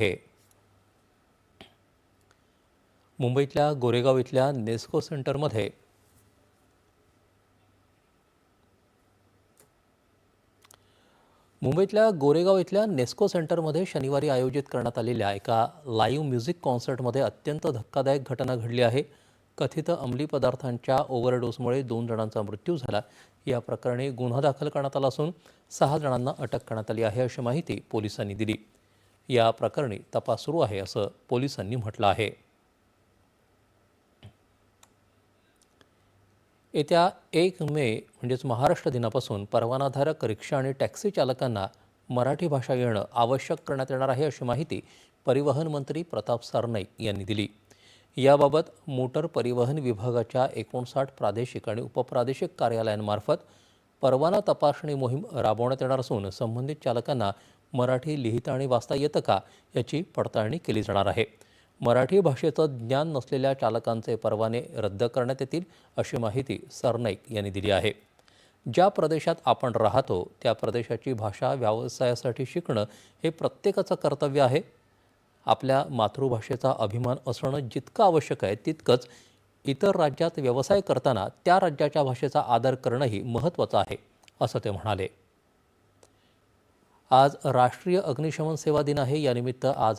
आहे. मुंबईतल्या गोरेगाव इथल्या नेस्को सेंटरमध्ये सेंटरमध्ये शनिवारी आयोजित करण्यात आलेल्या एका लाईव्ह म्युझिक कॉन्सर्टमध्ये अत्यंत धक्कादायक घटना घडली आहे. कथित अंमली पदार्थांच्या ओव्हरडोसमुळे 2 जणांचा मृत्यू झाला. या प्रकरणी गुन्हा दाखल करण्यात आला असून 6 जणांना अटक करण्यात आली आहे, अशी माहिती पोलिसांनी दिली. या प्रकरणी तपास सुरू आहे, असं पोलिसांनी म्हटलं आहे. येत्या 1 मे म्हणजेच महाराष्ट्र दिनापासून परवानाधारक रिक्षा आणि टॅक्सी चालकांना मराठी भाषा येणं आवश्यक करण्यात येणार आहे, अशी माहिती परिवहन मंत्री प्रताप सरनाईक यांनी दिली. याबाबत मोटर परिवहन विभागाच्या 59 प्रादेशिक आणि उपप्रादेशिक कार्यालयांमार्फत परवाना तपासणी मोहीम राबवण्यात येणार असून संबंधित चालकांना मराठी लिहिता आणि वाचता येतं का याची पडताळणी केली जाणार आहे. मराठी भाषेचं ज्ञान नसलेल्या चालकांचे परवाने रद्द करण्यात येतील, अशी माहिती सरनाईक यांनी दिली आहे. ज्या प्रदेशात आपण राहतो त्या प्रदेशाची भाषा व्यवसायासाठी शिकणं हे प्रत्येकाचं कर्तव्य आहे. आपल्या मातृभाषेचा अभिमान असणं जितकं आवश्यक आहे तितकंच इतर राज्यात व्यवसाय करताना त्या राज्याच्या भाषेचा आदर करणंही महत्त्वाचं आहे, असं ते म्हणाले. आज राष्ट्रीय अग्निशमन सेवा दिन आहे. यानिमित्त आज